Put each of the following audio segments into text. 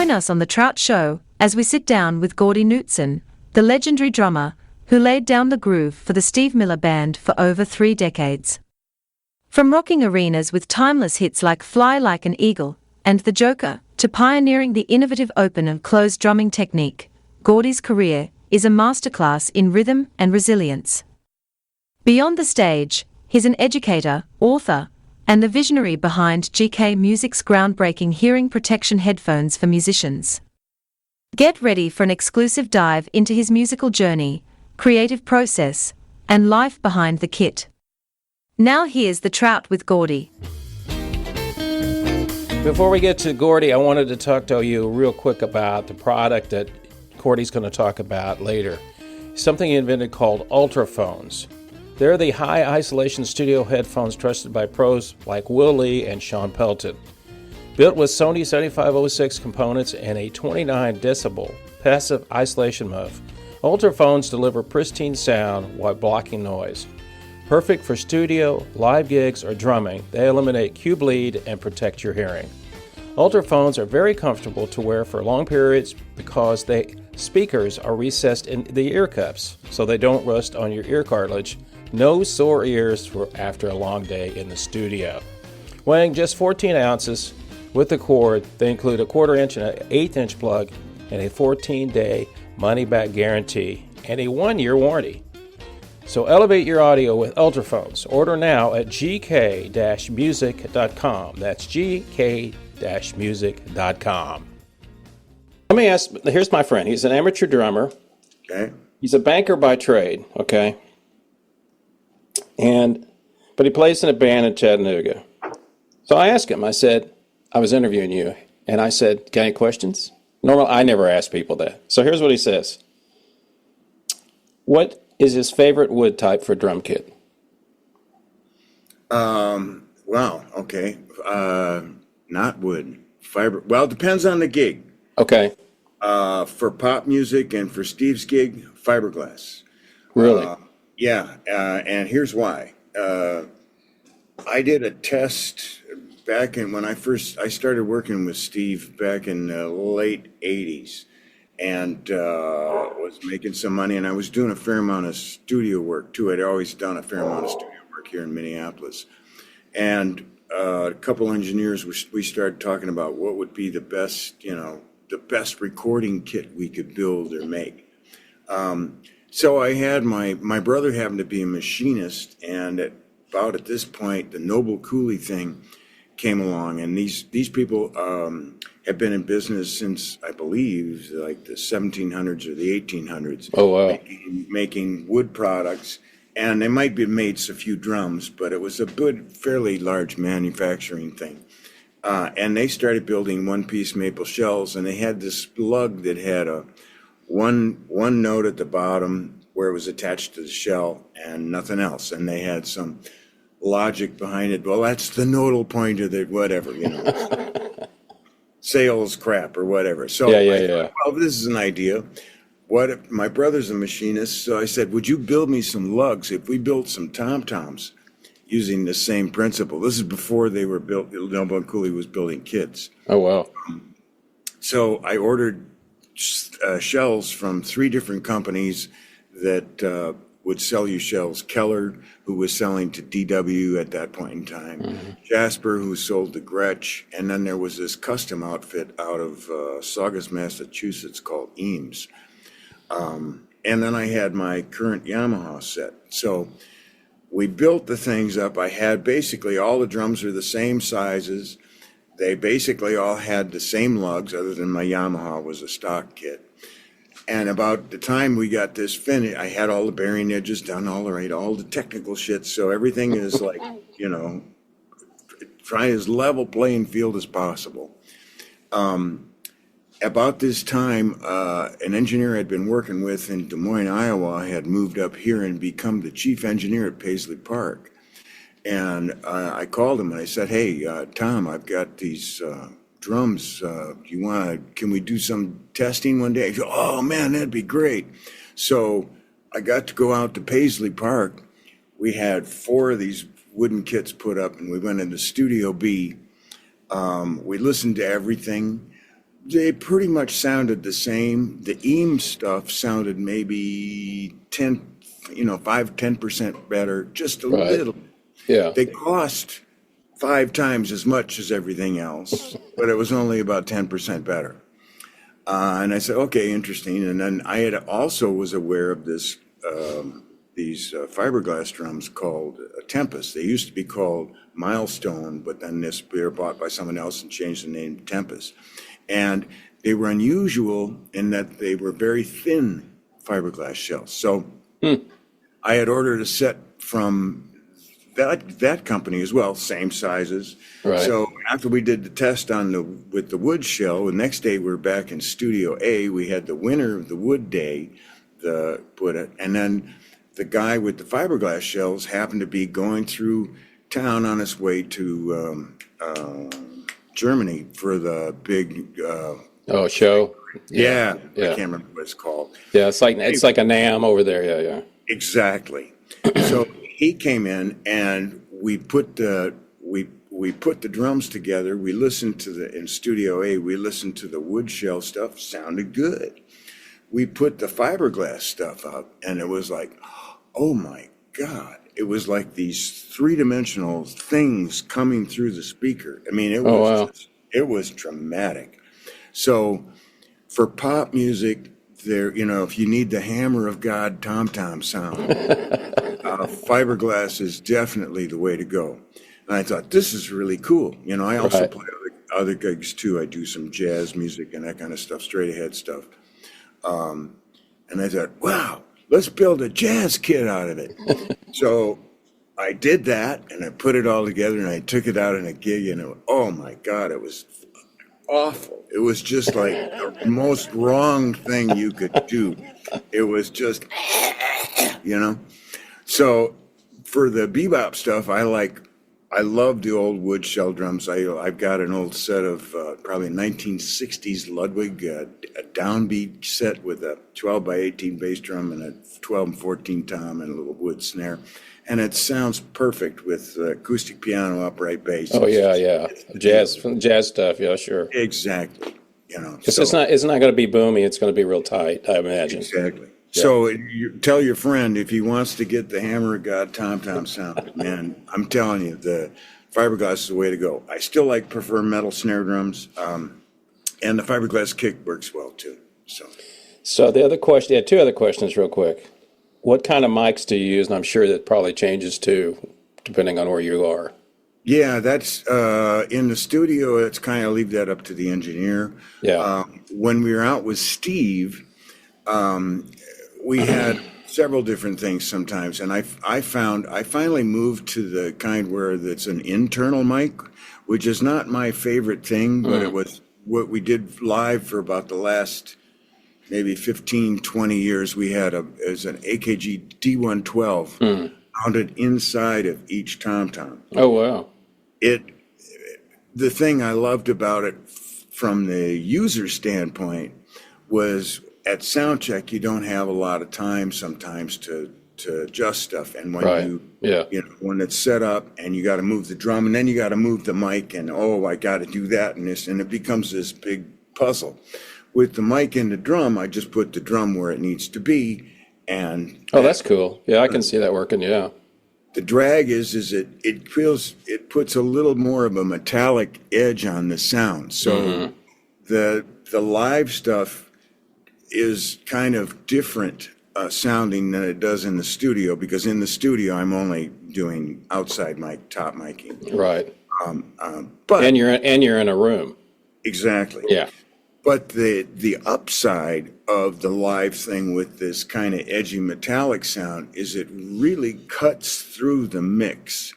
Join us on the Trout Show as we sit down with Gordy Knudtson, the legendary drummer who laid down the groove for the Steve Miller Band for over 3 decades. From rocking arenas with timeless hits like Fly Like an Eagle and The Joker, to pioneering the innovative open and closed drumming technique, Gordy's career is a masterclass in rhythm and resilience. Beyond the stage, he's an educator, author, and the visionary behind GK Music's groundbreaking hearing protection headphones for musicians. Get ready for an exclusive dive into his musical journey, creative process, and life behind the kit. Now here's the Trout with Gordy. Before we get to Gordy, I wanted to talk to you real quick about the product that Gordy's going to talk about later. Something he invented called Ultraphones. They're the high isolation studio headphones trusted by pros like Will Lee and Sean Pelton. Built with Sony 7506 components and a 29 decibel passive isolation muff, Ultraphones deliver pristine sound while blocking noise. Perfect for studio, live gigs, or drumming, they eliminate cue bleed and protect your hearing. Ultraphones are very comfortable to wear for long periods because the speakers are recessed in the ear cups, so they don't rust on your ear cartilage. No sore ears for after a long day in the studio. Weighing just 14 ounces with the cord, they include a 1/4 inch and an 1/8 inch plug and a 14-day money-back guarantee and a 1-year warranty. So elevate your audio with Ultraphones. Order now at gk-music.com. That's gk-music.com. Let me ask, here's my friend. He's an amateur drummer. Okay. He's a banker by trade, okay? But he plays in a band in Chattanooga. So I asked him, I said, I was interviewing you, and I said, got any questions? Normally, I never ask people that. So here's what he says. What is his favorite wood type for drum kit? Wow, okay. Not wood. Fiber. Well, it depends on the gig. Okay. For pop music and for Steve's gig, fiberglass. Really? Yeah, and here's why. I did a test back when I started working with Steve back in the late 80s, and was making some money, and I was doing a fair amount of studio work too. I'd always done a fair amount of studio work here in Minneapolis, and a couple engineers, we started talking about what would be the best recording kit we could build or make. So I had my brother happened to be a machinist, and about at this point, the Noble Cooley thing came along, and these people have been in business since, I believe, like the 1700s or the 1800s. Oh, wow. Making wood products, and they might be made a few drums, but it was a good, fairly large manufacturing thing. And they started building one-piece maple shells, and they had this lug that had a one note at the bottom where it was attached to the shell and nothing else. And they had some logic behind it. Well, that's the nodal point of the whatever, sales crap or whatever. So I thought, well, this is an idea. What if my brother's a machinist? So I said, would you build me some lugs if we built some tom-toms using the same principle? This is before they were built. Noble Cooley was building kits. Oh, wow. So I ordered shells from 3 different companies that would sell you shells. Keller, who was selling to DW at that point in time. Mm-hmm. Jasper, who sold to Gretsch. And then there was this custom outfit out of Saugus, Massachusetts called Eames. And then I had my current Yamaha set. So we built the things up. I had basically all the drums are the same sizes. They basically all had the same lugs, other than my Yamaha was a stock kit. And about the time we got this finished, I had all the bearing edges done, all the technical shit. So everything is like, try as level playing field as possible. About this time, an engineer I'd been working with in Des Moines, Iowa, had moved up here and become the chief engineer at Paisley Park. And I called him and I said, hey, Tom, I've got these drums. Can we do some testing one day? He said, oh man, that'd be great. So I got to go out to Paisley Park. We had 4 of these wooden kits put up, and we went into Studio B. We listened to everything. They pretty much sounded the same. The Eames stuff sounded maybe 5-10% better, just a Right. little. Yeah. They cost 5 times as much as everything else, but it was only about 10% better. And I said, okay, interesting. And then I had also was aware of these fiberglass drums called Tempest. They used to be called Milestone, but then they were bought by someone else and changed the name to Tempest. And they were unusual in that they were very thin fiberglass shells. So I had ordered a set from that company as well, same sizes. Right. So after we did the test with the wood shell, the next day we were back in Studio A. We had the winner of the wood day, and then the guy with the fiberglass shells happened to be going through town on his way to Germany for the big. Show. Yeah, Yeah. I can't remember what it's called. Yeah, it's like a NAMM over there. Yeah, yeah. Exactly. So he came in and we put the drums together. We listened in Studio A. We listened to the wood shell stuff. Sounded good. We put the fiberglass stuff up, and it was like, oh my God! It was like these 3-dimensional things coming through the speaker. I mean, it was dramatic. So for pop music, if you need the hammer of God tom-tom sound, fiberglass is definitely the way to go. And I thought, this is really cool. I also play other gigs too. I do some jazz music and that kind of stuff, straight ahead stuff. And I thought, wow, let's build a jazz kit out of it. So I did that, and I put it all together, and I took it out in a gig, and oh my God, it was awful. It was just like the most wrong thing you could do. It was just, So for the bebop stuff, I love the old wood shell drums. I've got an old set of probably 1960s Ludwig, a downbeat set with a 12 by 18 bass drum and a 12 and 14 tom and a little wood snare. And it sounds perfect with acoustic piano, upright bass. Oh yeah. Jazz stuff. Yeah, sure. Exactly. It's not going to be boomy. It's going to be real tight, I imagine. Exactly. Yeah. So you tell your friend if he wants to get the hammer of God tom-tom sound, man, I'm telling you, the fiberglass is the way to go. I still prefer metal snare drums, and the fiberglass kick works well too. So the other question, two other questions real quick. What kind of mics do you use? And I'm sure that probably changes too, depending on where you are. Yeah, that's in the studio. It's kind of leave that up to the engineer. Yeah. When we were out with Steve, we had several different things sometimes, and I finally moved to the kind where that's an internal mic, which is not my favorite thing, but it was what we did live for about the last maybe 15, 20 years. We had as an AKG D112 mounted inside of each tom-tom. Oh, wow. The thing I loved about it from the user standpoint was at sound check, you don't have a lot of time sometimes to adjust stuff. And when when it's set up and you got to move the drum and then you got to move the mic and, I got to do that and this, and it becomes this big puzzle. With the mic and the drum, I just put the drum where it needs to be. And that's cool. Yeah, I can see that working. Yeah. The drag is it puts a little more of a metallic edge on the sound. So the live stuff is kind of different sounding than it does in the studio, because in the studio I'm only doing outside mic, top micing. Right. But and you're in a room. Exactly. Yeah. But the upside of the live thing with this kind of edgy metallic sound is it really cuts through the mix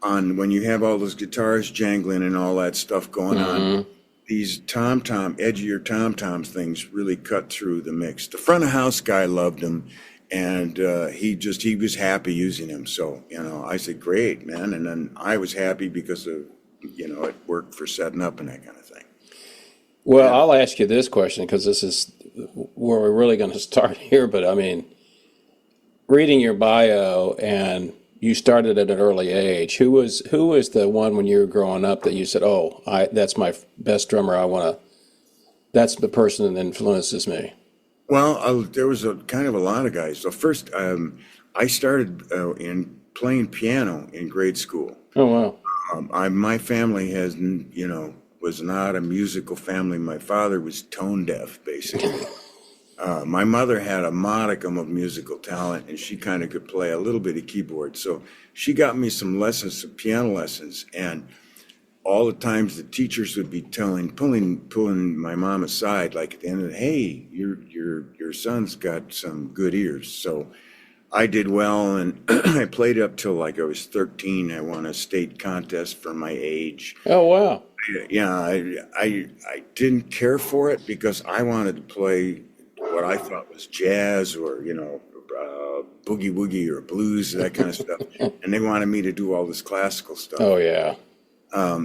on when you have all those guitars jangling and all that stuff going on. These edgier tom-toms things really cut through the mix. The front of house guy loved them, and he was happy using them. So, I said, great, man. And then I was happy because of, it worked for setting up and that kind of thing. Well, I'll ask you this question because this is where we're really going to start here. But I mean, reading your bio, and you started at an early age. Who was the one when you were growing up that you said, that's my best drummer, I want to That's the person that influences me. Well, there was a kind of a lot of guys. So first, I started in playing piano in grade school. Oh, wow. My family was not a musical family. My father was tone deaf, basically. My mother had a modicum of musical talent, and she kind of could play a little bit of keyboard. So she got me some lessons, some piano lessons, and all the times the teachers would be pulling my mom aside, like at the end of the, hey, your son's got some good ears. So I did well, and I played up till like I was 13. I won a state contest for my age. Oh, wow. Yeah, I didn't care for it because I wanted to play what I thought was jazz or boogie woogie or blues, that kind of stuff, and they wanted me to do all this classical stuff. Oh, yeah.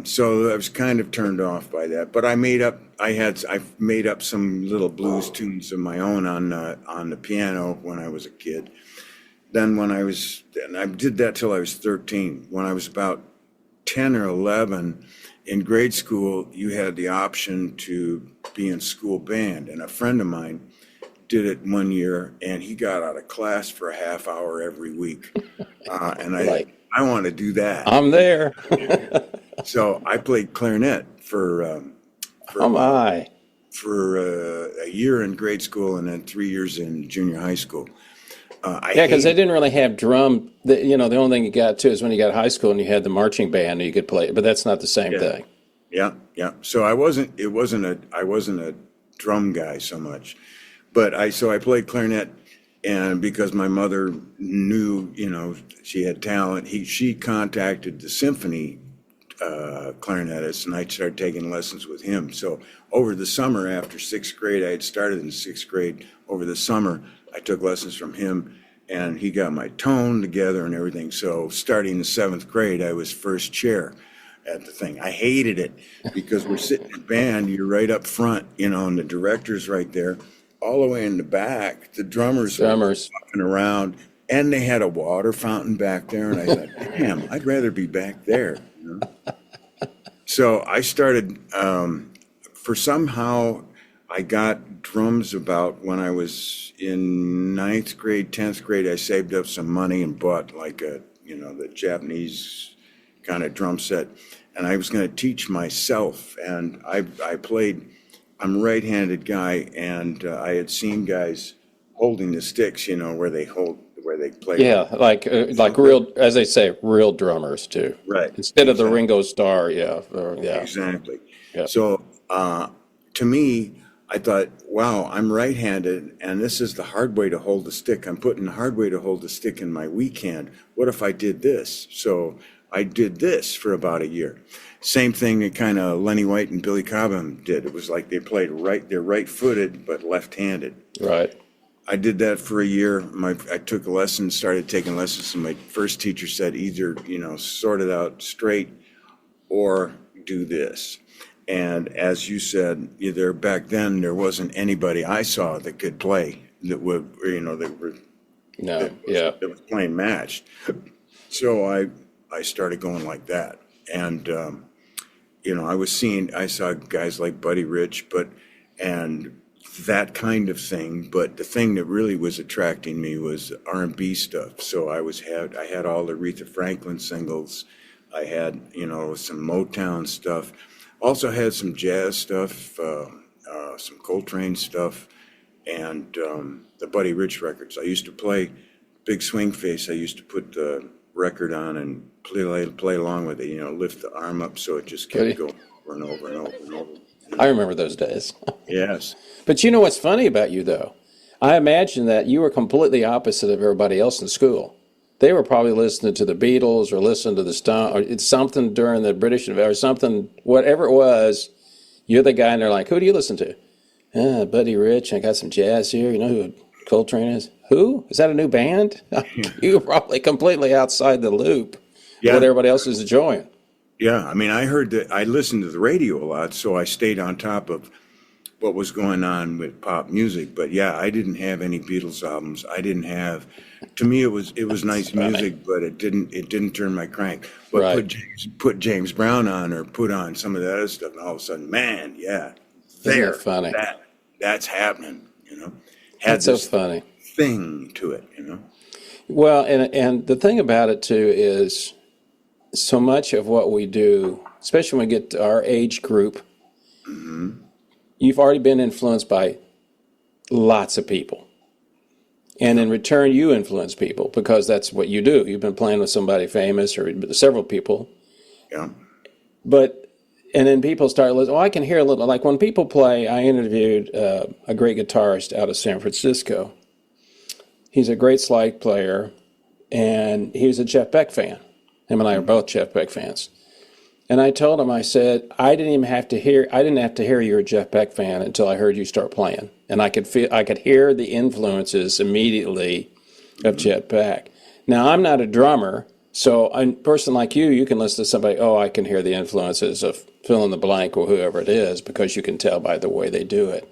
So I was kind of turned off by that. But I made up some little blues tunes of my own on the piano when I was a kid. Then and I did that till I was 13. When I was about 10 or 11, in grade school, you had the option to be in school band. And a friend of mine did it one year, and he got out of class for a half hour every week. And I want to do that. I'm there. So I played clarinet for a year in grade school and then 3 years in junior high school. Because they didn't really have drum. The only thing you got to is when you got high school and you had the marching band and you could play, but that's not the same thing. Yeah. So I wasn't a drum guy so much, but I played clarinet, and because my mother knew, she had talent, she contacted the symphony clarinetist, and I started taking lessons with him. So over the summer after sixth grade, I had started in sixth grade. Over the summer, I took lessons from him, and he got my tone together and everything. So starting in seventh grade, I was first chair at the thing. I hated it because we're sitting in band, you're right up front, and the director's right there. All the way in the back, the drummers were walking around, and they had a water fountain back there. And I thought, damn, I'd rather be back there. So I started, somehow I got drums about when I was in ninth grade, 10th grade. I saved up some money and bought the Japanese kind of drum set. And I was going to teach myself. And I played, I'm a right-handed guy, and I had seen guys holding the sticks, where they play. Yeah, like real, as they say, real drummers too. Right. Instead of the Ringo Starr, yeah. Exactly. Yeah. So to me, I thought, wow, I'm right-handed, and this is the hard way to hold the stick. I'm putting the hard way to hold the stick in my weak hand. What if I did this? So I did this for about a year. Same thing that kind of Lenny White and Billy Cobham did. It was like they played they're right-footed, but left-handed. Right. I did that for a year. I took lessons, started taking lessons, and my first teacher said, either, sort it out straight or do this. And as you said, back then there wasn't anybody I saw that could play that was playing matched. So I started going like that. And, I saw guys like Buddy Rich, and that kind of thing. But the thing that really was attracting me was R&B stuff. So I had all the Aretha Franklin singles. I had, some Motown stuff. Also had some jazz stuff, some Coltrane stuff, and the Buddy Rich records. I used to play Big Swing Face. I used to put the record on and play along with it, lift the arm up so it just kept going over and over and over and over. I remember those days. Yes. But you know what's funny about you, though? I imagine that you were completely opposite of everybody else in school. They were probably listening to the Beatles or listening to the Stones, or it's something during the British or something, whatever it was. You're the guy, and they're like, who do you listen to? Buddy Rich, I got some jazz here. You know who Coltrane is? Who? Is that a new band? You were probably completely outside the loop. What everybody else is enjoying. Yeah, I mean, I listened to the radio a lot, so I stayed on top of what was going on with pop music. But yeah, I didn't have any Beatles albums. I didn't have. To me, it was nice music, but it didn't turn my crank. But put James Brown on, or put on some of that other stuff, and all of a sudden, man, yeah, Isn't there. that funny? That's happening, you know. Had That's so this funny. thing to it, you know. Well, and the thing about it too is so much of what we do, especially when we get to our age group, you've already been influenced by lots of people. And in return, you influence people because that's what you do. You've been playing with somebody famous or several people. Yeah. And then people start listening. Oh, I can hear a little. Like when people play, I interviewed a great guitarist out of San Francisco. He's a great slide player, and he was a Jeff Beck fan. Him and I are both Jeff Beck fans. And I told him, I said, I didn't have to hear you were a Jeff Beck fan until I heard you start playing. And I could hear the influences immediately of Jeff Beck. Now, I'm not a drummer, so a person like you can listen to somebody, oh, I can hear the influences of fill in the blank or whoever it is, because you can tell by the way they do it.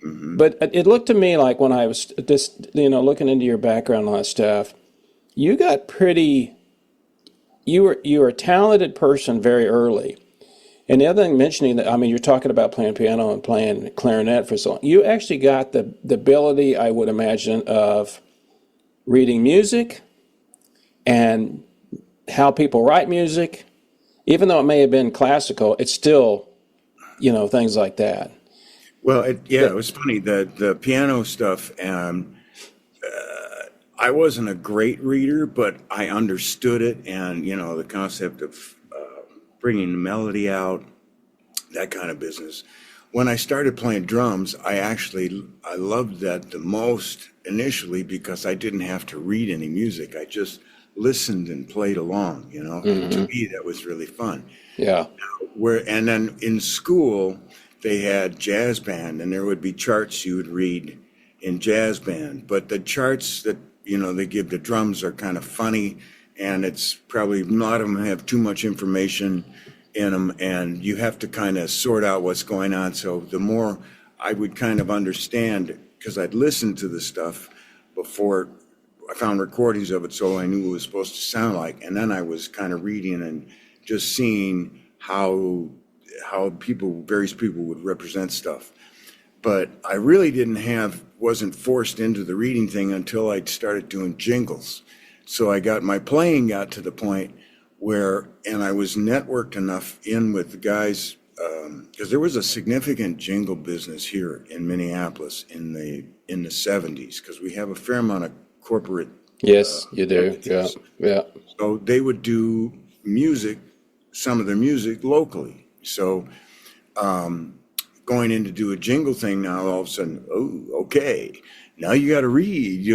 But it looked to me like when I was just, looking into your background and all that stuff, you got you were a talented person very early. And the other thing mentioning that, you're talking about playing piano and playing clarinet for so long. You actually got the ability, I would imagine, of reading music and how people write music. Even though it may have been classical, it's still, things like that. Well, it was funny. The piano stuff, I wasn't a great reader, but I understood it, and the concept of bringing the melody out, that kind of business. When I started playing drums, I loved that the most initially because I didn't have to read any music. I just listened and played along. And to me that was really fun. Yeah. And then in school they had jazz band, and there would be charts you would read in jazz band, but the charts that they give the drums are kind of funny, and it's probably a lot of them have too much information in them, and you have to kind of sort out what's going on. So the more I would kind of understand, because I'd listened to the stuff before I found recordings of it, so I knew what it was supposed to sound like, and then I was kind of reading and just seeing how various people would represent stuff. But I really wasn't forced into the reading thing until I started doing jingles. So my playing got to the point where, and I was networked enough in with the guys, because there was a significant jingle business here in Minneapolis in the 70s, because we have a fair amount of corporate. Yes, you do. Yeah. So they would do some of their music locally. So, going in to do a jingle thing now, all of a sudden, okay, now you got to read,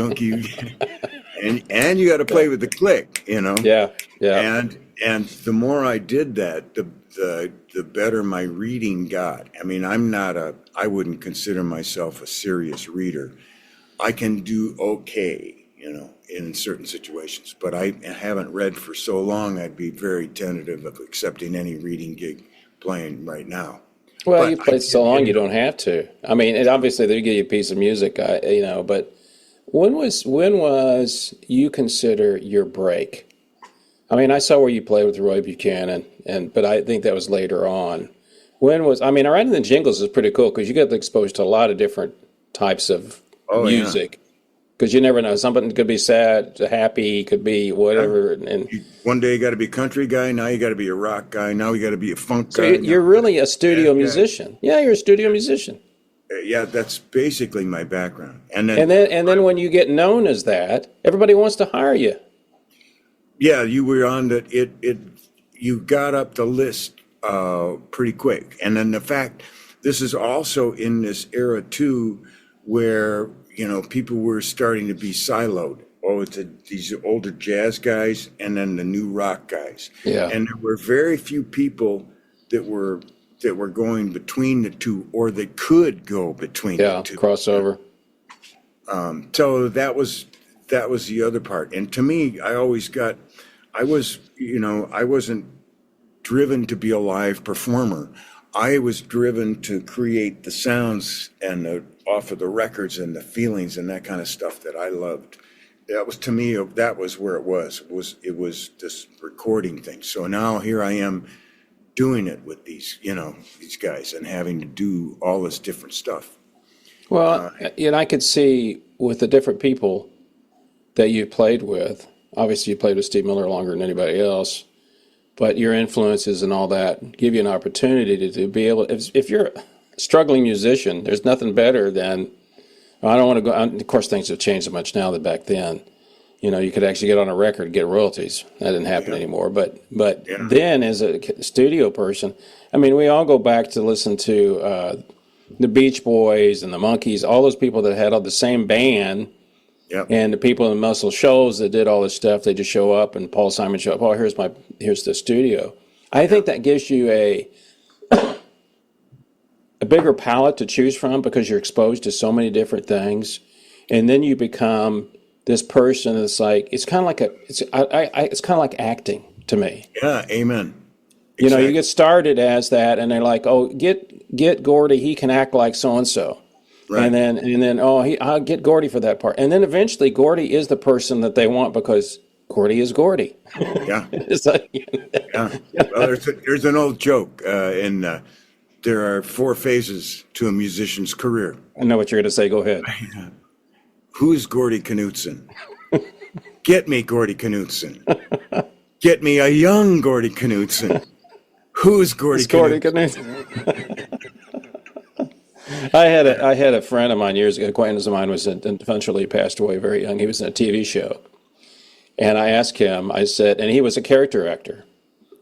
and you got to play with the click, Yeah. And the more I did that, the better my reading got. I wouldn't consider myself a serious reader. I can do okay, in certain situations, but I haven't read for so long, I'd be very tentative of accepting any reading gig playing right now. Well, you played so long, you don't have to. And obviously they give you a piece of music, but when was you consider your break? I saw where you played with Roy Buchanan, but I think that was later on. Writing the jingles is pretty cool because you get exposed to a lot of different types of music. Because you never know, something could be sad, happy, could be whatever. And one day you got to be a country guy, now you got to be a rock guy, now you got to be a funk so guy. You're really a studio musician. Yeah, you're a studio musician. Yeah, that's basically my background. And then when you get known as that, everybody wants to hire you. Yeah, you were on you got up the list pretty quick. And then the fact, this is also in this era too, where people were starting to be siloed. It's these older jazz guys and then the new rock guys. Yeah. And there were very few people that were going between the two, or that could go between the two. Crossover. So that was the other part. And to me, I wasn't driven to be a live performer. I was driven to create the sounds and off of the records and the feelings and that kind of stuff that I loved. That was, to me, that was where it was. It was this recording thing. So now here I am doing it with these guys and having to do all this different stuff. Well, and I could see with the different people that you played with. Obviously, you played with Steve Miller longer than anybody else, but your influences and all that give you an opportunity to be able. If you're a struggling musician, there's nothing better than. I don't want to go. Of course, things have changed so much now than back then. You could actually get on a record and get royalties. That didn't happen anymore. But then, as a studio person, I mean, we all go back to listen to the Beach Boys and the Monkees, all those people that had all the same band, and the people in the Muscle Shoals that did all this stuff. They just show up, and Paul Simon show up. Oh, here's the studio. I think that gives you a bigger palette to choose from because you're exposed to so many different things, and then you become this person that's like it's kind of like acting to me. Yeah, amen. Exactly. You get started as that, and they're like, "Oh, get Gordy. He can act like so and so." Right. And then I'll get Gordy for that part, and then eventually Gordy is the person that they want because Gordy is Gordy. Yeah. It's like, yeah. Well, there's an old joke, and there are 4 phases to a musician's career. I know what you're going to say. Go ahead. Who's Gordy Knudtson? Get me Gordy Knudtson. Get me a young Gordy Knudtson. Who's Gordy Knudtson? I had a friend of mine years ago, an acquaintance of mine was eventually passed away very young. He was in a TV show. And I asked him, I said, and he was a character actor.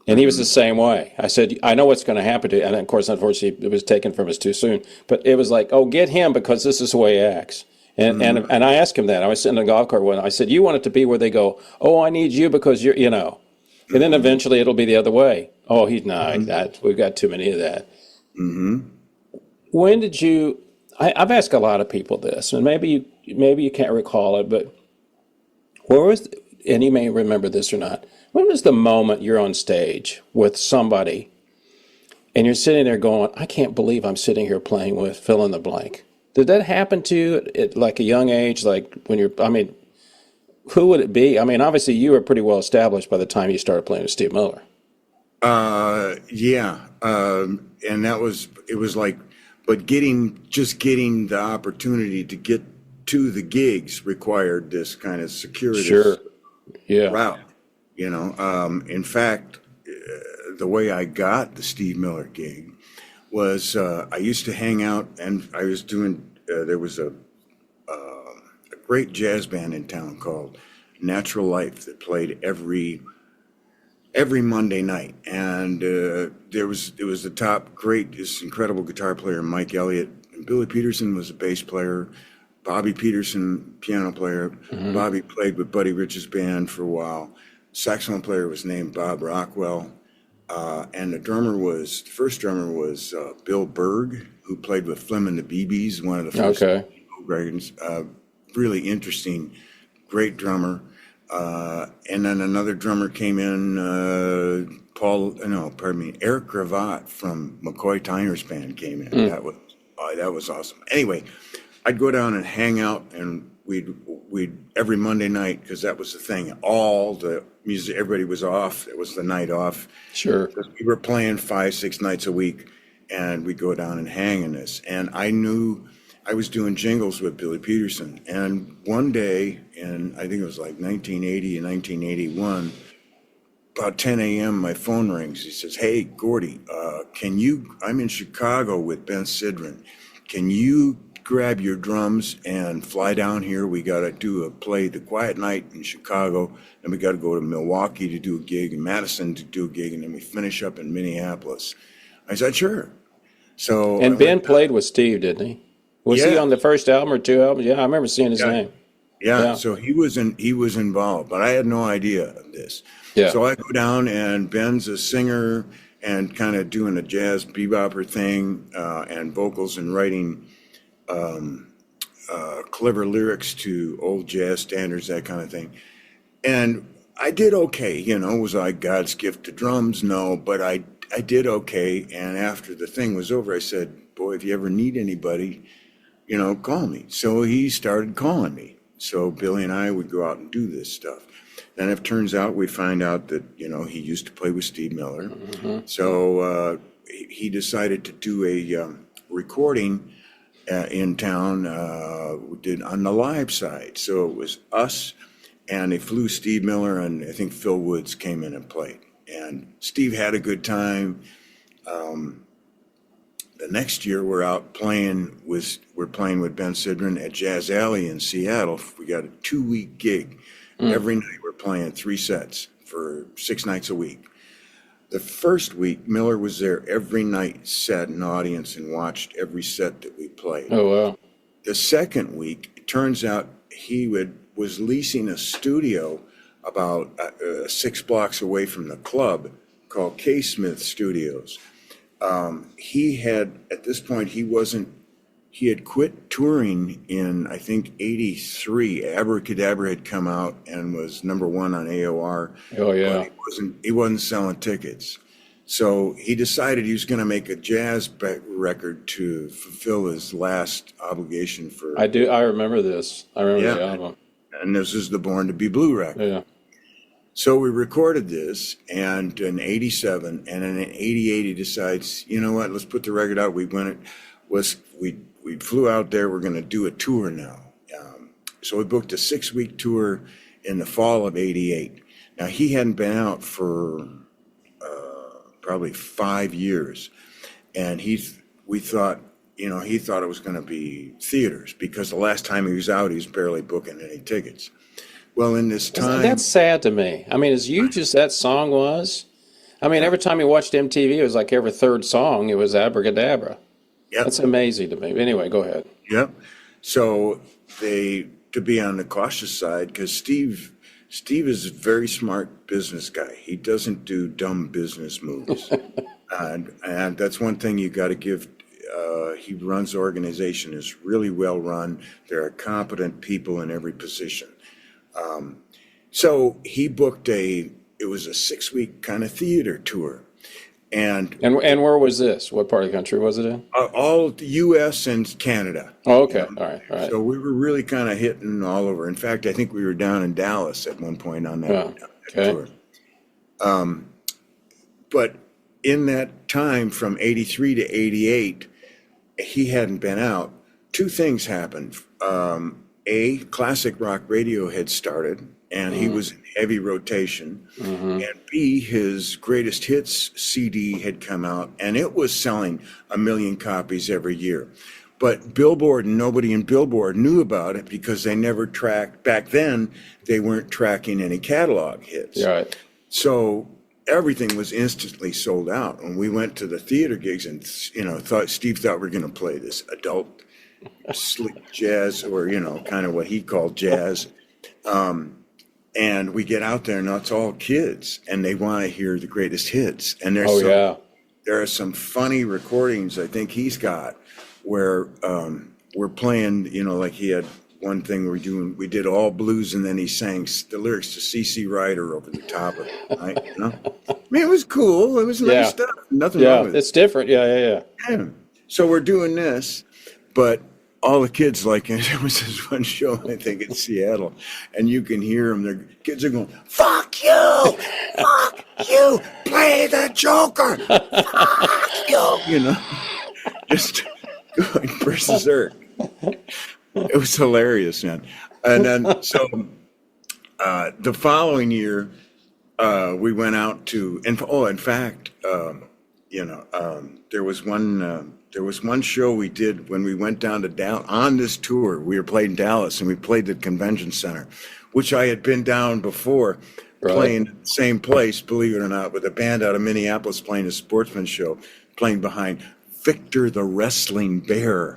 And he was the same way. I said, I know what's going to happen to you. And of course, unfortunately, it was taken from us too soon. But it was like, oh, get him because this is the way he acts. And I asked him that. I was sitting in a golf cart one. I said, you want it to be where they go, oh, I need you because you're, And then eventually it'll be the other way. Oh, we've got too many of that. Mm-hmm. When did you? I've asked a lot of people this, and maybe you can't recall it, but where was? And you may remember this or not. When was the moment you're on stage with somebody, and you're sitting there going, "I can't believe I'm sitting here playing with fill in the blank." Did that happen to you at like a young age? Like when you're? I mean, who would it be? I mean, obviously you were pretty well established by the time you started playing with Steve Miller. Yeah, and it was like. But getting the opportunity to get to the gigs required this kind of circuitous route. In fact, the way I got the Steve Miller gig was I used to hang out, and I was doing. There was a great jazz band in town called Natural Life that played every Monday night, and it was the top this incredible guitar player Mike Elliott, and Billy Peterson was a bass player, Bobby Peterson piano player. Mm-hmm. Bobby played with Buddy Rich's band for a while. Saxophone player was named Bob Rockwell, and the first drummer was Bill Berg, who played with Flem and the BBs, one of the first records. Really interesting, great drummer. And then another drummer came in, Eric Gravatt from McCoy Tyner's band came in. That was awesome. Anyway, I'd go down and hang out, and we'd every Monday night, because that was the thing. All the music, everybody was off. It was the night off. Sure. We were playing 5-6 nights a week, and we'd go down and hang in this. And I knew I was doing jingles with Billy Peterson, and one day, I think it was like 1980 and 1981, about 10 a.m., my phone rings. He says, "Hey, Gordy, I'm in Chicago with Ben Sidran. Can you grab your drums and fly down here? We got to play the Quiet Night in Chicago, and we got to go to Milwaukee to do a gig, and Madison to do a gig, and then we finish up in Minneapolis." I said, "Sure." So Ben played with Steve, didn't he? Was he on the first album or 2 albums? Yeah, I remember seeing his name. Yeah, so he was involved, but I had no idea of this. Yeah. So I go down, and Ben's a singer and kind of doing a jazz bebopper thing, and vocals and writing clever lyrics to old jazz standards, that kind of thing. And I did okay, was I God's gift to drums? No, but I did okay. And after the thing was over, I said, "Boy, if you ever need anybody, call me." So he started calling me. So Billy and I would go out and do this stuff. Then it turns out we find out that, he used to play with Steve Miller. So he decided to do a recording in town, we did on the live side. So it was us, and they flew Steve Miller, and I think Phil Woods came in and played. And Steve had a good time. The next year we're out playing with Ben Sidran at Jazz Alley in Seattle. We got a 2-week gig. Every night we're playing 3 sets for 6 nights a week. The first week, Miller was there every night, sat in the audience and watched every set that we played. Oh, wow. The second week, it turns out he was leasing a studio about 6 blocks away from the club called K. Smith Studios. He had, at this point, he had quit touring in, I think, 83. Abracadabra had come out and was #1 on AOR. Oh, yeah. But he wasn't selling tickets. So he decided he was going to make a jazz record to fulfill his last obligation for... I remember this. I remember the Yeah. album. And this is the Born to Be Blue record. Yeah. So we recorded this, and in 87, and in 88 he decides, you know what, let's put the record out. We flew out there, we're going to do a tour now. So we booked a 6-week tour in the fall of 88. Now he hadn't been out for probably 5 years, and he thought it was going to be theaters, because the last time he was out, he was barely booking any tickets. Well, in this time... That's sad to me. I mean, as huge as that song was, I mean, every time you watched MTV, it was like every third song, it was Abracadabra. Yep. That's amazing to me. Anyway, go ahead. Yep. So to be on the cautious side, because Steve is a very smart business guy. He doesn't do dumb business moves. and that's one thing you got to give. He runs the organization, is really well run. There are competent people in every position. So he booked it was a 6-week kind of theater tour. And where was this? What part of the country was it in? all the U.S. and Canada. Oh, okay. All right. So we were really kind of hitting all over. In fact, I think we were down in Dallas at one point on that tour. But in that time from 83 to 88, he hadn't been out. 2 things happened. A, classic rock radio had started, and he was in heavy rotation. And B, his greatest hits CD had come out, and it was selling 1 million copies every year. But Billboard, and nobody in Billboard knew about it, because they never tracked. Back then, they weren't tracking any catalog hits. Right. So everything was instantly sold out. And we went to the theater gigs, and Steve thought we were going to play this adult slick jazz, or kind of what he called jazz. And we get out there, and it's all kids, and they want to hear the greatest hits. And there are some funny recordings I think he's got where we're playing, like he had one thing we did all blues, and then he sang the lyrics to C.C. Ryder over the top of it. Right? I mean, it was cool. It was nice stuff. Nothing wrong with it. It's different. Yeah. So we're doing this, but all the kids, like, there was this one show, I think, in Seattle, and you can hear them. The kids are going, "Fuck you! Fuck you! Play the Joker! Fuck you!" Just going berserk. It was hilarious, man. And then, so the following year, we went out to, in fact, there was one show we did when we went down to Dallas on this tour. We were playing Dallas, and we played the convention center, which I had been down before, playing the same place, believe it or not, with a band out of Minneapolis playing a sportsman show, playing behind Victor the Wrestling Bear.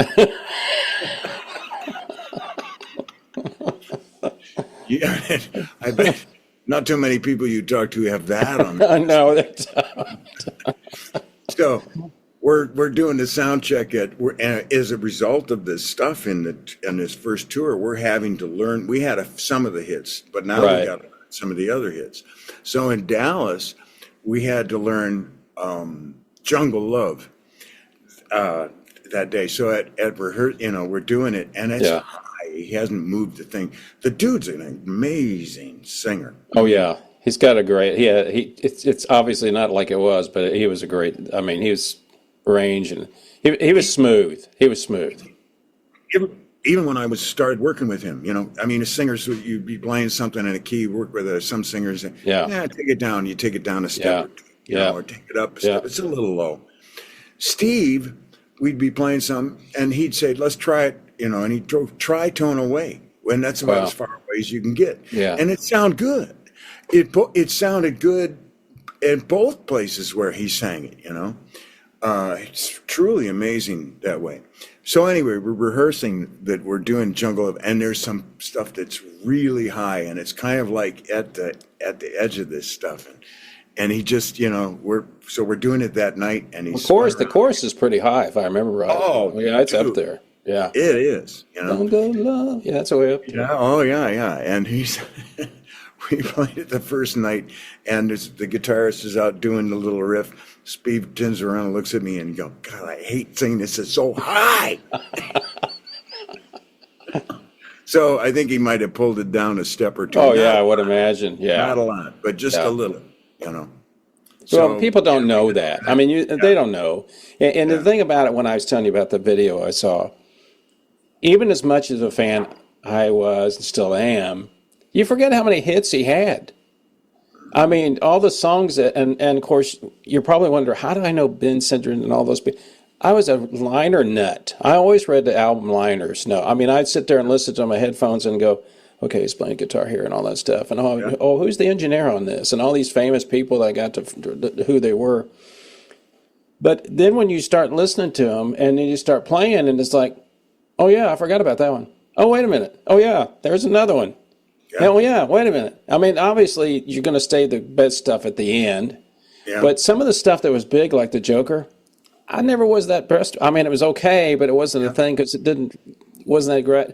Yeah, I bet not too many people you talk to have that on. No, they don't. So we're doing the sound check and as a result of this stuff in this first tour, we're having to learn. We had some of the hits, but now we got some of the other hits. So in Dallas, we had to learn Jungle Love that day. So at rehearsal, we're doing it, and it's high. He hasn't moved the thing. The dude's an amazing singer. Oh yeah, he's got a great. Yeah, it's obviously not like it was, but he was a great. I mean, he was range and he was smooth. He was smooth. Even when I was started working with him, I mean, as singers, you'd be playing something in a key, work with some singers. Take it down. You take it down a step, or, or take it up a step. It's a little low. Steve, we'd be playing some, and he'd say, "Let's try it," and he'd throw tritone away, when that's about as far away as you can get. Yeah, and it sounded good. It sounded good in both places where he sang it. It's truly amazing that way. So anyway, we're rehearsing that we're doing Jungle and there's some stuff that's really high, and it's kind of like at the edge of this stuff, and he just we're doing it that night, and he's the chorus is pretty high if I remember right. Oh yeah, it's up there. Yeah, it is. Don't go love. Yeah, that's way up there. Yeah. Oh yeah. And he's we played it the first night, and the guitarist is out doing the little riff. Steve turns around and looks at me and goes, "God, I hate singing this. It's so high." So I think he might have pulled it down a step or two. Oh, yeah, I would imagine. Yeah. Not a lot, but just a little, Well, people don't know that. I mean, they don't know. And the thing about it, when I was telling you about the video I saw, even as much as a fan I was and still am, you forget how many hits he had. I mean, all the songs, and of course, you're probably wondering, how do I know Ben Cindron and all those people? I was a liner nut. I always read the album liners. No, I mean, I'd sit there and listen to my headphones and go, okay, he's playing guitar here and all that stuff. And who's the engineer on this? And all these famous people that I got to who they were. But then when you start listening to them and then you start playing, and it's like, oh, yeah, I forgot about that one. Oh, wait a minute. Oh, yeah, there's another one. Yeah. Oh, yeah, wait a minute. I mean, obviously, you're going to stay the best stuff at the end. Yeah. But some of the stuff that was big, like the Joker, I never was that impressed. I mean, it was okay, but it wasn't a thing because wasn't that great.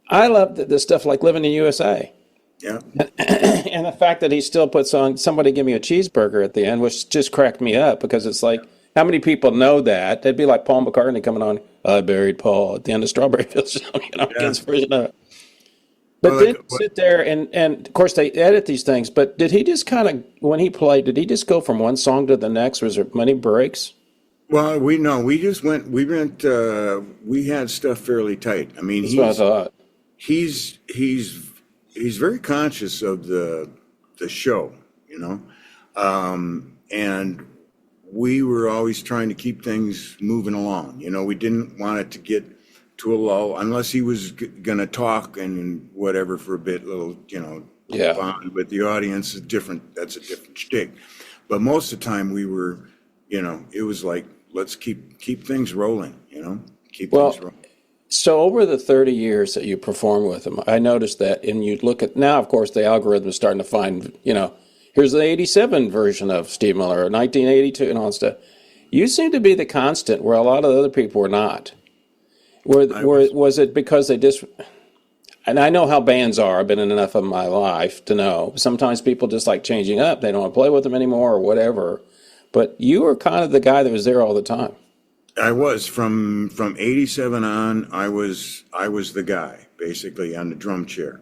I loved the stuff like Living in the USA. Yeah. And the fact that he still puts on Somebody Give Me a Cheeseburger at the end, which just cracked me up because it's like, how many people know that? It'd be like Paul McCartney coming on, I buried Paul at the end of Strawberry Fields, his version of it. But then sit there and of course they edit these things, but did he just kind of, when he played, did he just go from one song to the next? Was there many breaks? Well, we had stuff fairly tight. I mean, that's what I thought. He's very conscious of the show, and we were always trying to keep things moving along. We didn't want it to get to a lull unless he was going to talk and whatever for a bit, bond with the audience is different. That's a different shtick. But most of the time we were, it was like, let's keep things rolling, keep things rolling. So over the 30 years that you performed with him, I noticed that, and you look at now, of course, the algorithm is starting to find, here's the 87 version of Steve Miller, or 1982 and all that stuff. You seem to be the constant where a lot of other people were not. Was it because they just, and I know how bands are, I've been in enough of my life to know, sometimes people just like changing up, they don't want to play with them anymore or whatever, but you were kind of the guy that was there all the time. I was from 87 on. I was the guy basically on the drum chair.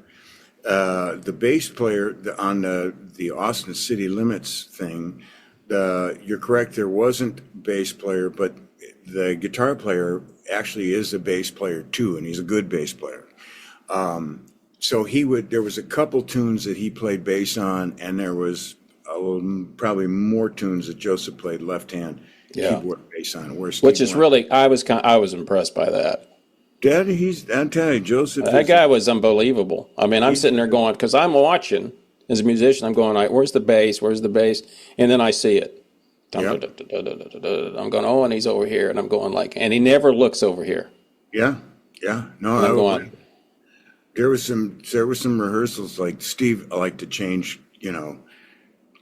The bass player on the Austin City Limits thing. You're correct. There wasn't bass player, but the guitar player actually is a bass player too, and he's a good bass player. So there was a couple tunes that he played bass on, and there was probably more tunes that Joseph played left hand. Keyboard bass on, which is really, I was impressed by that. I'm telling you, Joseph. That guy was unbelievable. I mean, I'm sitting there going, because I'm watching as a musician, I'm going, where's the bass? Where's the bass? And then I see it. I'm going, oh, and he's over here, and I'm going and he never looks over here. Yeah. No, I'm going. There was some rehearsals like Steve. I like to change,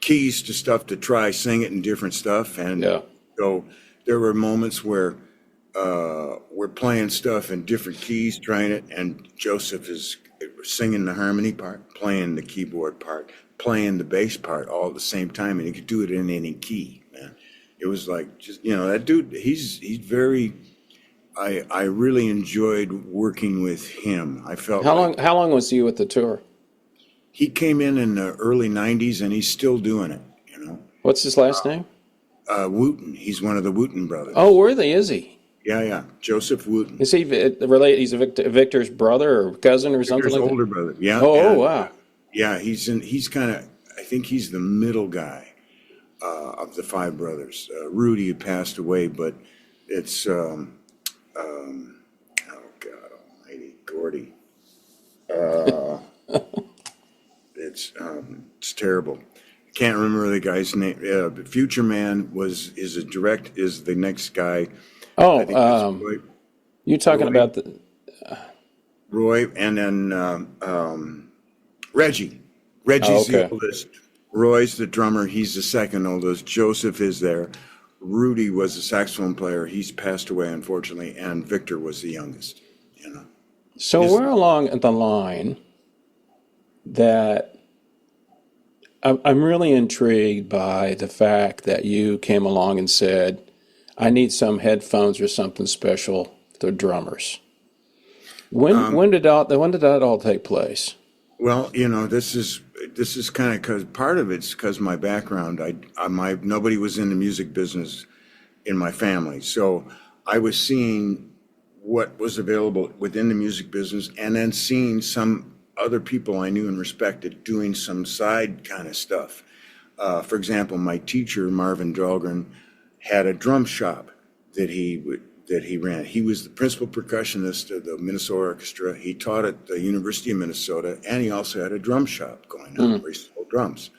keys to stuff to try sing it in different stuff, and so there were moments where we're playing stuff in different keys, trying it, and Joseph is singing the harmony part, playing the keyboard part, playing the bass part all at the same time, and he could do it in any key, man. It was like, just, that dude, he's very, I really enjoyed working with him. I felt How like long? How long was you with the tour? he came in the early '90s, and he's still doing it. What's his last name? Wooten. He's one of the Wooten brothers. Oh, worthy is he? Yeah. Joseph Wooten. Is he related? He's Victor's brother or cousin or something Victor's like older that? brother. Yeah. Oh, and, wow. Yeah, he's kind of. I think he's the middle guy of the five brothers. Rudy had passed away, but it's oh God Almighty, Gordy. It's terrible. Can't remember the guy's name. Future Man is the next guy. I think Oh, that's you talking Roy. about the? Roy, and then Reggie. Oh, Reggie's the okay. oldest. Roy's the drummer. He's the second oldest. Joseph is there. Rudy was a saxophone player. He's passed away, unfortunately, and Victor was the youngest. So His- we're along the line that I'm really intrigued by the fact that you came along and said, "I need some headphones or something special for drummers." When did that all take place? Well, this is kind of because part of it's because my background. Nobody was in the music business in my family, so I was seeing what was available within the music business, and then seeing some other people I knew and respected doing some side kind of stuff. For example, my teacher Marvin Dahlgren had a drum shop that he ran. He was the principal percussionist of the Minnesota Orchestra. He taught at the University of Minnesota, and he also had a drum shop going on where he sold drums.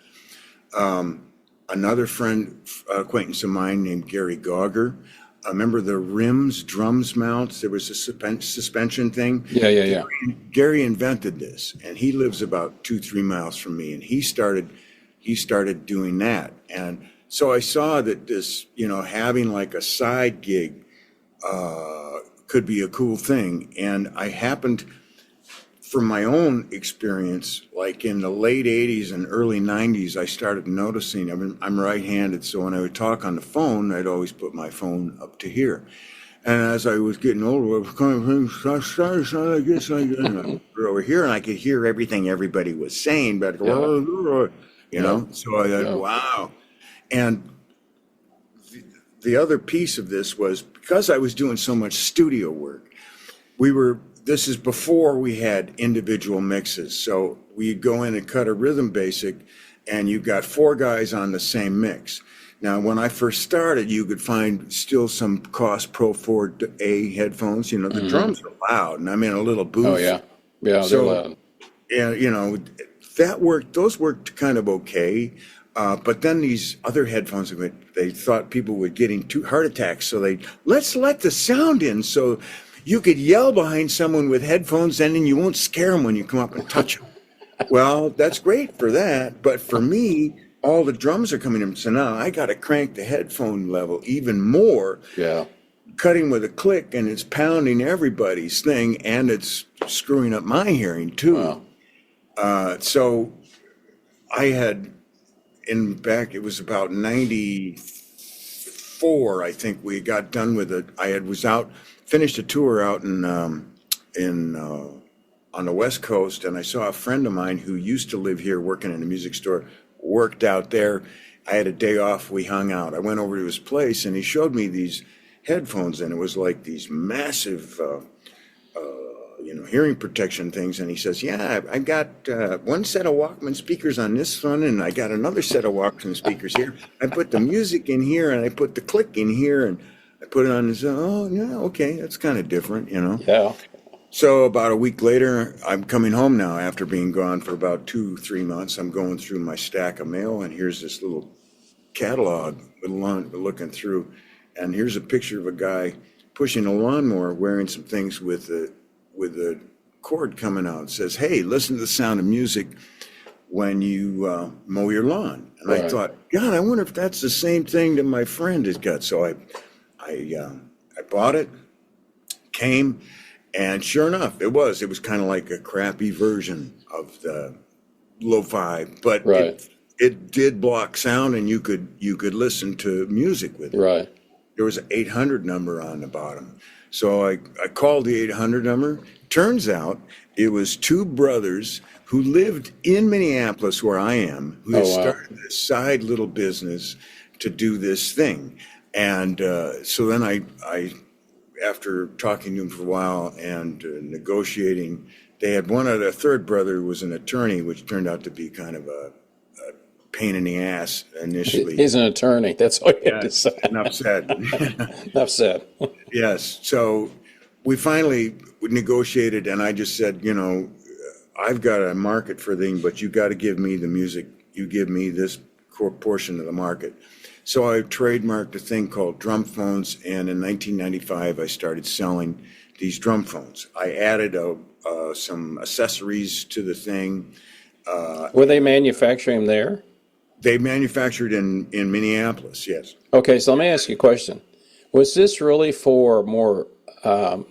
Another acquaintance of mine named Gary Gauger. Remember the rims, drums mounts? There was a suspension thing. Yeah. Gary invented this, and he lives about 2-3 miles from me, and he started doing that. And so I saw that this, having like a side gig could be a cool thing. And I happened, from my own experience, like in the late 80s and early 90s, I started noticing, I'm right-handed, so when I would talk on the phone, I'd always put my phone up to here. And as I was getting older, I was kind of over here, and I could hear everything everybody was saying, but so I thought, wow. And the other piece of this was because I was doing so much studio work, this is before we had individual mixes. So we'd go in and cut a rhythm basic, and you got 4 guys on the same mix. Now, when I first started, you could find still some Koss Pro 4A headphones. The drums are loud, and I'm in a little booth. Oh yeah, they're loud. And those worked kind of okay. But then these other headphones, they thought people were getting heart attacks, so let's let the sound in so you could yell behind someone with headphones, and then you won't scare them when you come up and touch them. Well, that's great for that, but for me, all the drums are coming in, so now I got to crank the headphone level even more. Yeah. Cutting with a click, and it's pounding everybody's thing, and it's screwing up my hearing too. Wow. So I had. It was about 94, I think we got done with it. Finished a tour out on the West Coast, and I saw a friend of mine who used to live here working in a music store, worked out there. I had a day off, we hung out. I went over to his place, and he showed me these headphones, and it was like these massive hearing protection things. And he says, yeah, I got one set of Walkman speakers on this one, and I got another set of Walkman speakers here. I put the music in here, and I put the click in here, and I put it on this. Oh, yeah, okay, that's kind of different, Yeah. So about a week later, I'm coming home now after being gone for about 2-3 months. I'm going through my stack of mail, and here's this little catalog looking through, and here's a picture of a guy pushing a lawnmower wearing some things with a cord coming out. It says, hey, listen to the sound of music when you mow your lawn. And I thought, God, I wonder if that's the same thing that my friend has got. So I bought it, came, and sure enough, it was kind of like a crappy version of the lo-fi, but it did block sound, and you could listen to music with it. Right. there was an 800 number on the bottom. So I called the 800 number. Turns out it was two brothers who lived in Minneapolis, where I am, who had Oh, wow. started this side little business to do this thing. And so then I, after talking to them for a while and negotiating, they had a third brother who was an attorney, which turned out to be kind of a pain in the ass initially. He's an attorney. That's all you have to Yes, say. enough said. Enough said. Yes. So we finally negotiated, and I just said, I've got a market for thing, but you got to give me the music. You give me this portion of the market. So I trademarked a thing called drum phones, and in 1995 I started selling these drum phones. I added some accessories to the thing. Were they manufacturing them there? They manufactured in Minneapolis, yes. Okay, so let me ask you a question. Was this really for more, I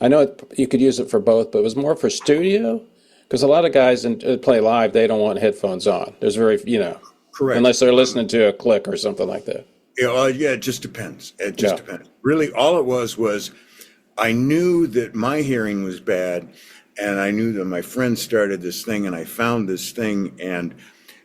know you could use it for both, but it was more for studio? Because a lot of guys play live, they don't want headphones on. There's Correct. unless they're listening to a click or something like that. Yeah, it just depends. It just depends. Really, all it was I knew that my hearing was bad, and I knew that my friend started this thing, and I found this thing, and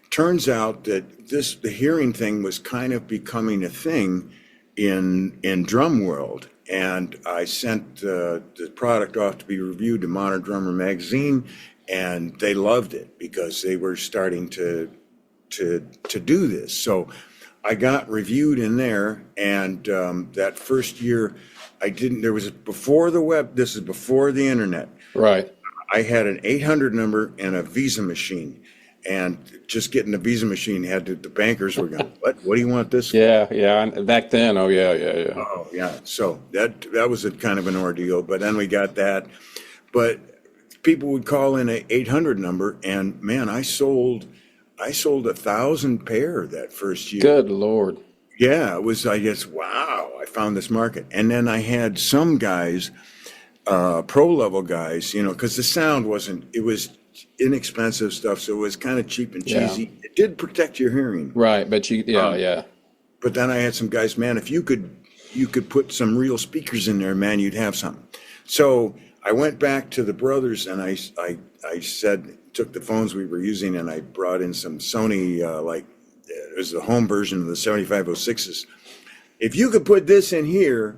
turns out that the hearing thing was kind of becoming a thing in drum world. And I sent the product off to be reviewed to Modern Drummer magazine, and they loved it because they were starting to do this. So I got reviewed in there, and that first year there was before the web, this is before the internet. Right. I had an 800 number and a Visa machine, and just getting the Visa machine the bankers were going, what do you want this for? Yeah. And back then, oh, yeah. Oh, yeah. So that was a kind of an ordeal, but then we got that. But people would call in an 800 number, and man, I sold 1,000 pair that first year. Good Lord. Yeah, it was, I guess, wow, I found this market. And then I had some guys, pro level guys, because the sound it was inexpensive stuff, so it was kind of cheap and cheesy. Yeah. It did protect your hearing. Right, but yeah. But then I had some guys, man, if you could put some real speakers in there, man, you'd have something. So I went back to the brothers, and I took the phones we were using, and I brought in some Sony, it was the home version of the 7506s. If you could put this in here,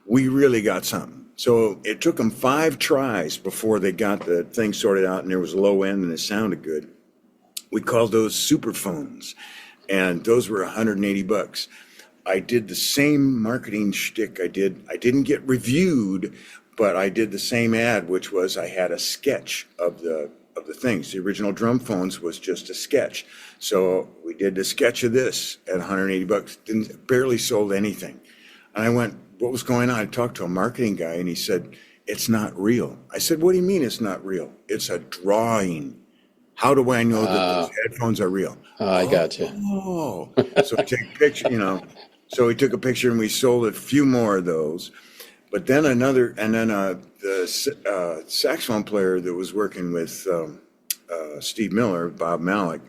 we really got something. So it took them 5 tries before they got the thing sorted out, and there was a low end and it sounded good. We called those super phones, and those were $180. I did the same marketing shtick I didn't get reviewed, but I did the same ad, which was I had a sketch of the things. The original drum phones was just a sketch. So we did the sketch of this at $180. Barely sold anything. And I went, what was going on? I talked to a marketing guy, and he said, it's not real. I said, what do you mean it's not real? It's a drawing. How do I know that those headphones are real? I got you. Oh, so I take a picture, So we took a picture, and we sold a few more of those. But then the saxophone player that was working with Steve Miller, Bob Malik,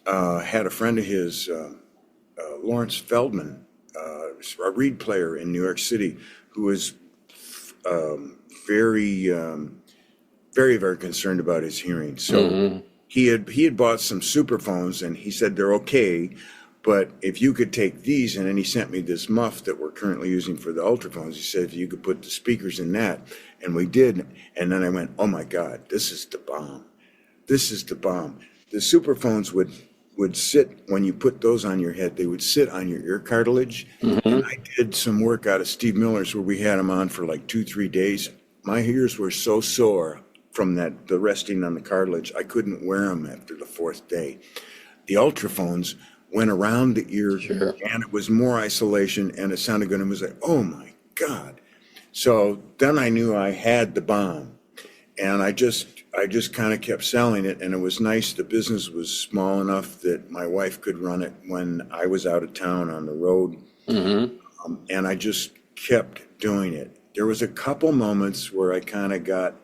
had a friend of his, Lawrence Feldman, a reed player in New York City, who was very, very, very concerned about his hearing. So he had bought some super phones, and he said they're okay, but if you could take these, and then he sent me this muff that we're currently using for the Ultraphones. He said if you could put the speakers in that, and we did. And then I went, oh my God, this is the bomb. This is the bomb. The super phones would sit, when you put those on your head, they would sit on your ear cartilage. And I did some work out of Steve Miller's where we had them on for like 2-3 days. My ears were so sore from the resting on the cartilage, I couldn't wear them after the 4th day. The Ultraphones went around the ear, and it was more isolation, and it sounded good. And it was like, oh my God. So then I knew I had the bomb, and I just kind of kept selling it, and it was nice. The business was small enough that my wife could run it when I was out of town on the road, and I just kept doing it. There was a couple moments where I kind of got,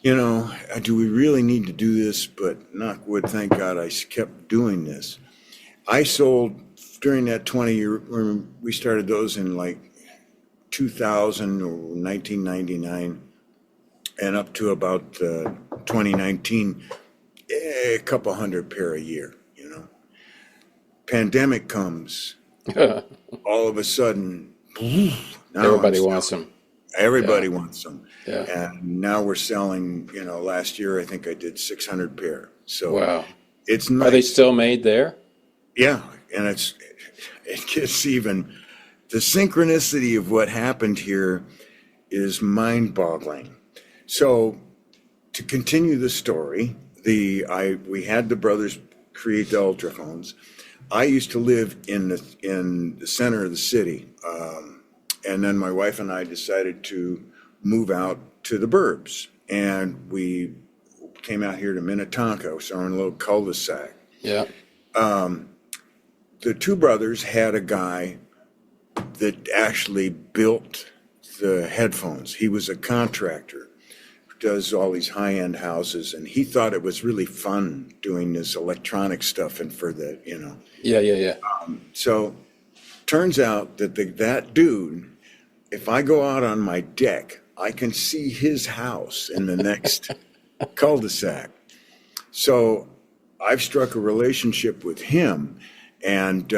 do we really need to do this? But knock wood, thank God I kept doing this. I sold during that 20-year, we started those in like 2000 or 1999 and up to about 2019, a couple hundred pair a year, you know. Pandemic comes, all of a sudden, now Everybody wants them. Everybody wants them. Yeah. And now we're selling, you know, last year I think I did 600 pair. So Wow. it's nice. Are they still made there? Yeah, and it gets even, the synchronicity of what happened here is mind-boggling. So to continue the story, we had the brothers create the Ultraphones. I used to live in the center of the city, and then my wife and I decided to move out to the burbs, and we came out here to Minnetonka, so we're in a little cul-de-sac. Yeah. The two brothers had a guy that actually built the headphones. He was a contractor who does all these high-end houses, and he thought it was really fun doing this electronic stuff and for the, you know. Yeah. So turns out that that dude, if I go out on my deck, I can see his house in the next cul-de-sac. So I've struck a relationship with him, and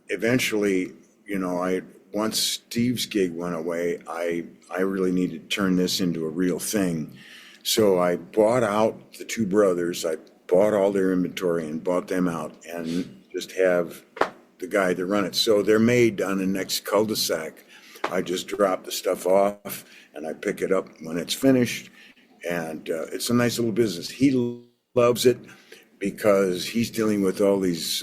eventually, you know, once Steve's gig went away, I really needed to turn this into a real thing. So I bought out the two brothers. I bought all their inventory and bought them out, and just have the guy that run it. So they're made on the next cul-de-sac. I just drop the stuff off and I pick it up when it's finished. And it's a nice little business. He loves it because he's dealing with all these,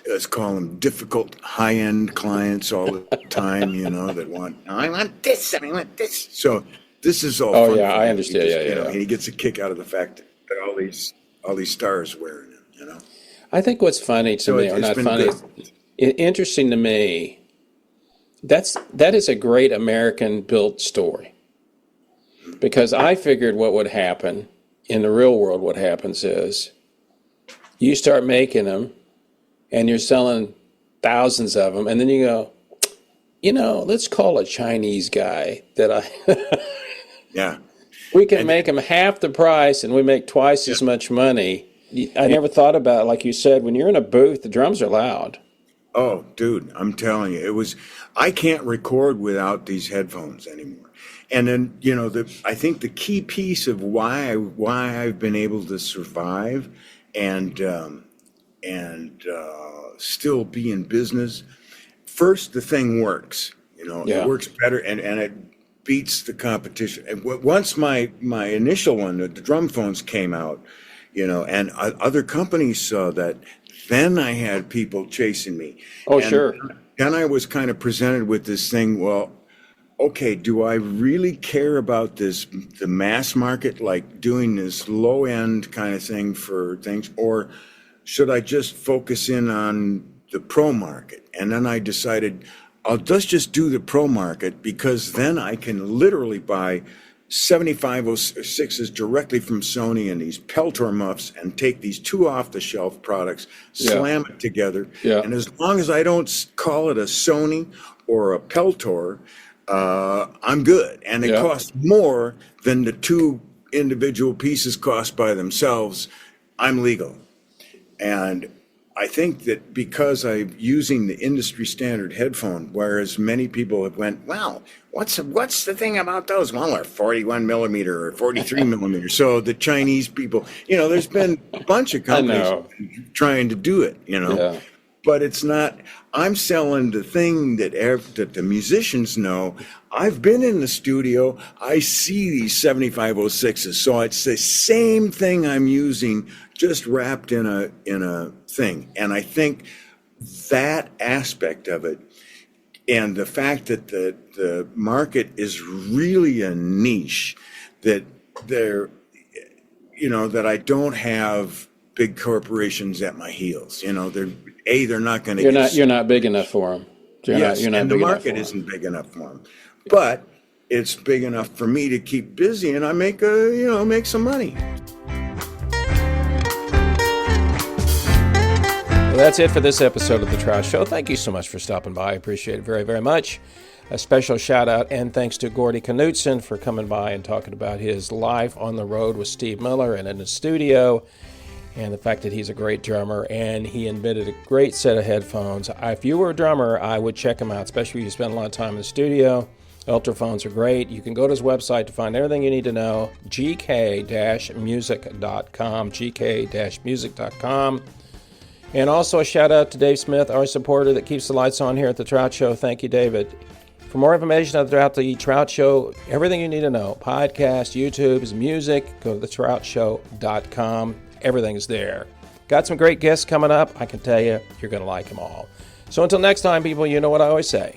let's call them difficult high-end clients all the time, you know, that want, I want this, I want this. So this is all Oh fun yeah, for I him. understand. He just, Yeah. you know, and he gets a kick out of the fact that all these stars wearing it, you know. I think what's funny to So me, it's or not been funny, good. interesting to me, that is a great American built story. Because I figured what would happen in the real world, what happens is you start making them and you're selling thousands of them, and then you go, you know, let's call a Chinese guy Yeah. we can make them half the price and we make twice as much money. I never thought about it. Like you said, when you're in a booth, the drums are loud. Oh, dude, I'm telling you, I can't record without these headphones anymore. And then, you know, I think the key piece of why I've been able to survive and still be in business. First, the thing works, you know, Yeah. it works better and it beats the competition. And once my initial one, the drum phones came out, you know, and other companies saw that, then I had people chasing me. Oh, And sure. then I was kind of presented with this thing, well, okay, do I really care about the mass market, like doing this low end kind of thing for things, or should I just focus in on the pro market? And then I decided let's just do the pro market, because then I can literally buy 7506s directly from Sony and these Peltor muffs and take these two off the shelf products, slam it together. Yeah. And as long as I don't call it a Sony or a Peltor, I'm good. And it costs more than the two individual pieces cost by themselves. I'm legal. And I think that because I'm using the industry standard headphone, whereas many people have went, well, what's the thing about those? Well, they're 41 millimeter or 43 millimeter. So the Chinese people, you know, there's been a bunch of companies trying to do it, you know. Yeah. But it's not, I'm selling the thing that the musicians know. I've been in the studio, I see these 7506s, so it's the same thing I'm using, just wrapped in a thing. And I think that aspect of it, and the fact that the market is really a niche, that they're, you know, that I don't have big corporations at my heels. You know, they're not going to. You're not big enough for them. You're not and the big enough market for 'em. isn't big enough for them. But it's big enough for me to keep busy, and I make some money. Well, that's it for this episode of The Trout Show. Thank you so much for stopping by. I appreciate it very, very much. A special shout out and thanks to Gordy Knudtson for coming by and talking about his life on the road with Steve Miller and in the studio, and the fact that he's a great drummer and he invented a great set of headphones. If you were a drummer, I would check him out, especially if you spend a lot of time in the studio. Ultraphones are great. You can go to his website to find everything you need to know, gk-music.com, gk-music.com. And also a shout out to Dave Smith, our supporter that keeps the lights on here at the Trout Show. Thank you, David. For more information about the Trout Show, everything you need to know, podcast, YouTube, music, go to thecroutshow.com. Everything's there. Got some great guests coming up. I can tell you, you're going to like them all. So until next time, people, you know what I always say.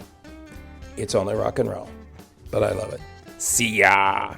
It's only rock and roll, but I love it. See ya.